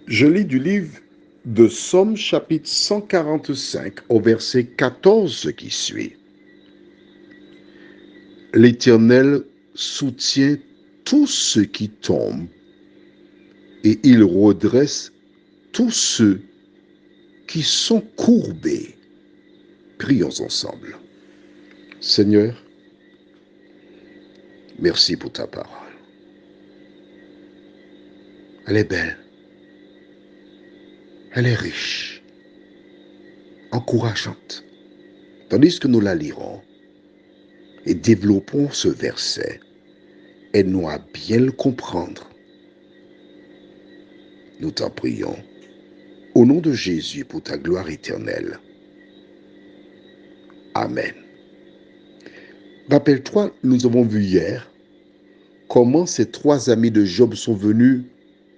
Je lis du livre de Somme chapitre 145 au verset 14 qui suit. L'Éternel soutient tous ceux qui tombent et il redresse tous ceux qui sont courbés. Prions ensemble. Seigneur, merci pour ta parole. Elle est belle, elle est riche, encourageante. Tandis que nous la lirons et développons ce verset, aide-nous à bien le comprendre. Nous t'en prions. Au nom de Jésus, pour ta gloire éternelle. Amen. Rappelle-toi, nous avons vu hier comment ces trois amis de Job sont venus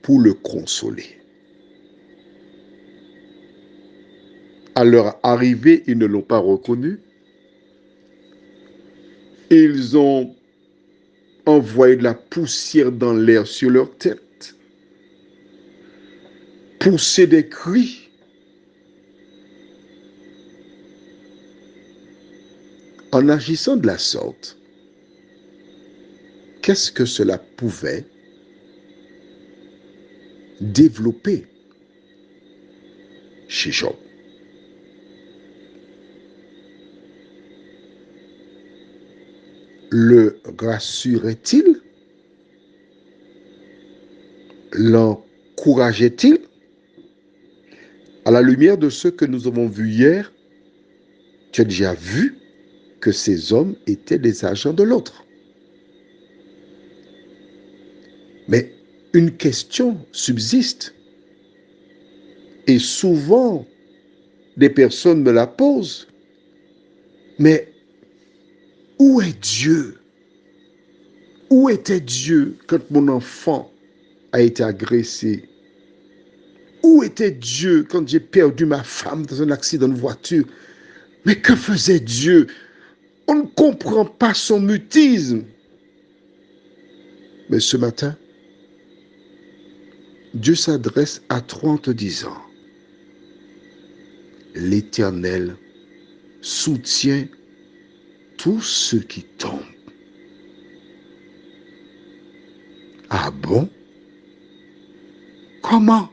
pour le consoler. À leur arrivée, ils ne l'ont pas reconnu. Ils ont envoyé de la poussière dans l'air sur leur tête, poussé des cris. En agissant de la sorte, qu'est-ce que cela pouvait développer chez Job? Le rassurait-il? L'encourageait-il? À la lumière de ce que nous avons vu hier, tu as déjà vu que ces hommes étaient des agents de l'autre. Mais une question subsiste. Et souvent, des personnes me la posent. Mais où est Dieu? Où était Dieu quand mon enfant a été agressé? Où était Dieu quand j'ai perdu ma femme dans un accident de voiture? Mais que faisait Dieu? On ne comprend pas son mutisme. Mais ce matin, Dieu s'adresse à toi en te disant, l'Éternel soutient tous ceux qui tombent. Ah bon? Comment?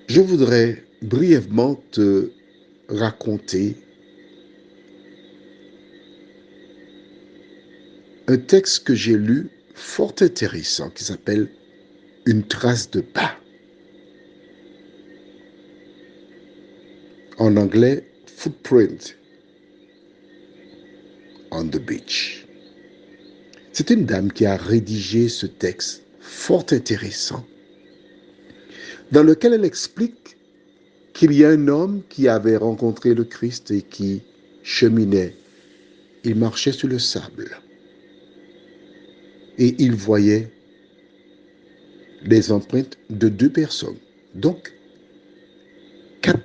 Je voudrais brièvement te raconter un texte que j'ai lu fort intéressant qui s'appelle Une trace de pas. En anglais, Footprint on the Beach. C'est une dame qui a rédigé ce texte fort intéressant dans lequel elle explique qu'il y a un homme qui avait rencontré le Christ et qui cheminait. Il marchait sur le sable et il voyait les empreintes de deux personnes. Donc, 4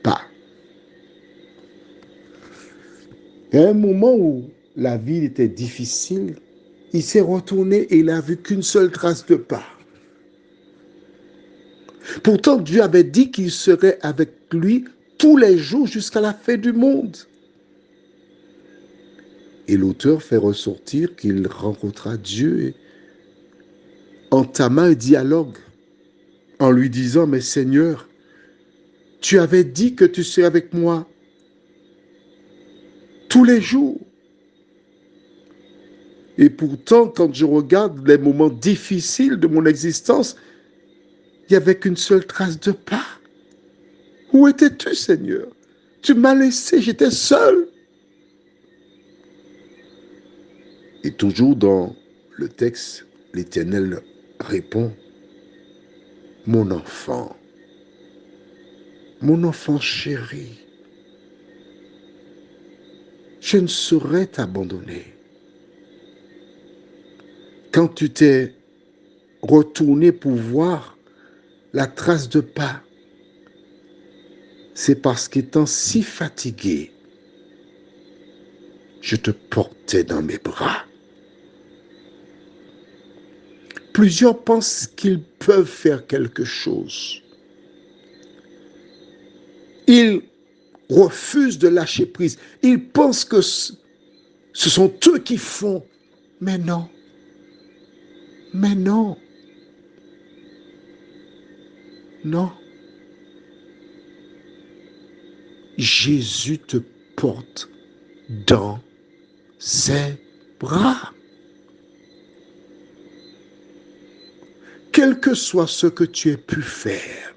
pas. Et à un moment où la vie était difficile, il s'est retourné et il n'a vu qu'une seule trace de pas. Pourtant, Dieu avait dit qu'il serait avec lui tous les jours jusqu'à la fin du monde. Et l'auteur fait ressortir qu'il rencontra Dieu et entama un dialogue en lui disant, mais Seigneur, tu avais dit que tu serais avec moi tous les jours. Et pourtant, quand je regarde les moments difficiles de mon existence, il n'y avait qu'une seule trace de pas. Où étais-tu, Seigneur? Tu m'as laissé, j'étais seul. Et toujours dans le texte, l'Éternel répond, mon enfant chéri, je ne saurais t'abandonner. Quand tu t'es retourné pour voir la trace de pas, c'est parce qu'étant si fatigué, je te portais dans mes bras. Plusieurs pensent qu'ils peuvent faire quelque chose. Ils refusent de lâcher prise. Ils pensent que ce sont eux qui font. Mais non. Mais non. Non. Jésus te porte dans ses bras. Quel que soit ce que tu aies pu faire,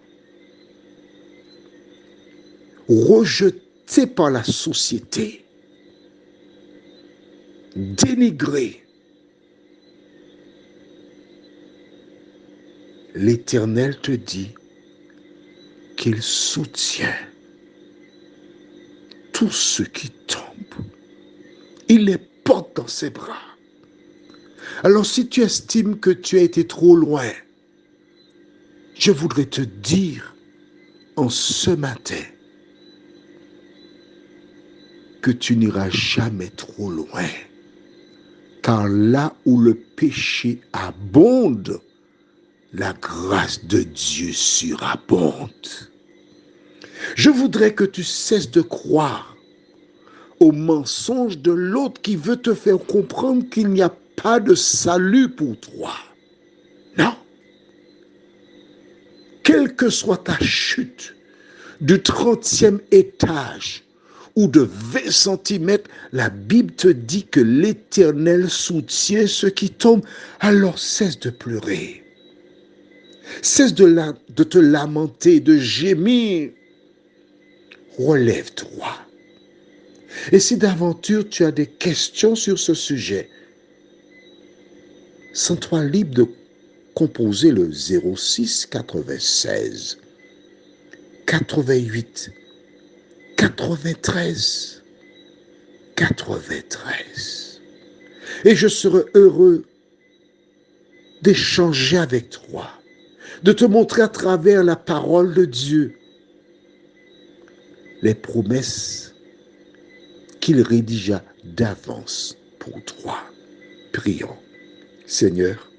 rejeté par la société, dénigré, l'Éternel te dit qu'il soutient tous ceux qui tombent. Il les porte dans ses bras. Alors si tu estimes que tu as été trop loin, je voudrais te dire en ce matin que tu n'iras jamais trop loin. Car là où le péché abonde, la grâce de Dieu surabonde. Je voudrais que tu cesses de croire au mensonge de l'autre qui veut te faire comprendre qu'il n'y a pas de salut pour toi. Non. Quelle que soit ta chute du 30e étage ou de 20 centimètres, la Bible te dit que l'Éternel soutient ceux qui tombent. Alors cesse de pleurer. Cesse de te lamenter, de gémir. Relève-toi. Et si d'aventure tu as des questions sur ce sujet, sens-toi libre de composer le 06 96 88 93 93. Et je serai heureux d'échanger avec toi, de te montrer à travers la parole de Dieu les promesses qu'il rédigea d'avance pour toi. Prions. Seigneur,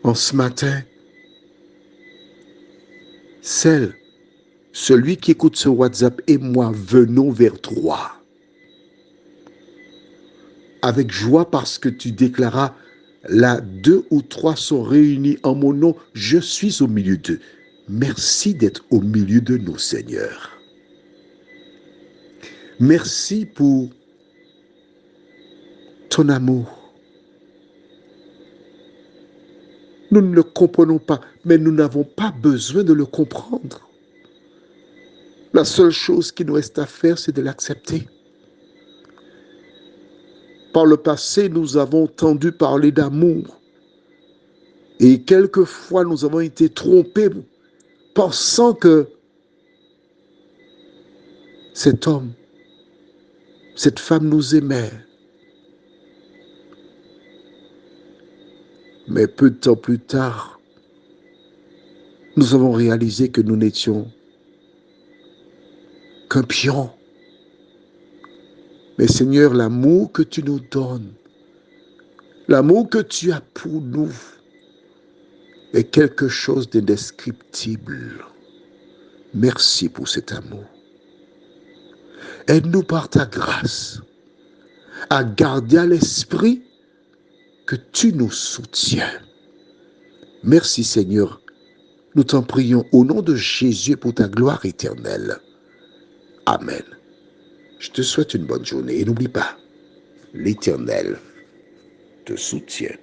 en ce matin, celui qui écoute ce WhatsApp et moi venons vers toi avec joie parce que tu déclaras là 2 ou 3 sont réunis en mon nom, je suis au milieu d'eux. Merci d'être au milieu de nous, Seigneur. Merci pour ton amour. Nous ne le comprenons pas, mais nous n'avons pas besoin de le comprendre. La seule chose qui nous reste à faire, c'est de l'accepter. Par le passé, nous avons entendu parler d'amour. Et quelquefois, nous avons été trompés, pensant que cet homme, cette femme nous aimait. Mais peu de temps plus tard, nous avons réalisé que nous n'étions qu'un pion. Mais Seigneur, l'amour que tu nous donnes, l'amour que tu as pour nous, est quelque chose d'indescriptible. Merci pour cet amour. Aide-nous par ta grâce à garder à l'esprit que tu nous soutiens. Merci Seigneur. Nous t'en prions au nom de Jésus pour ta gloire éternelle. Amen. Je te souhaite une bonne journée et n'oublie pas, l'Éternel te soutient.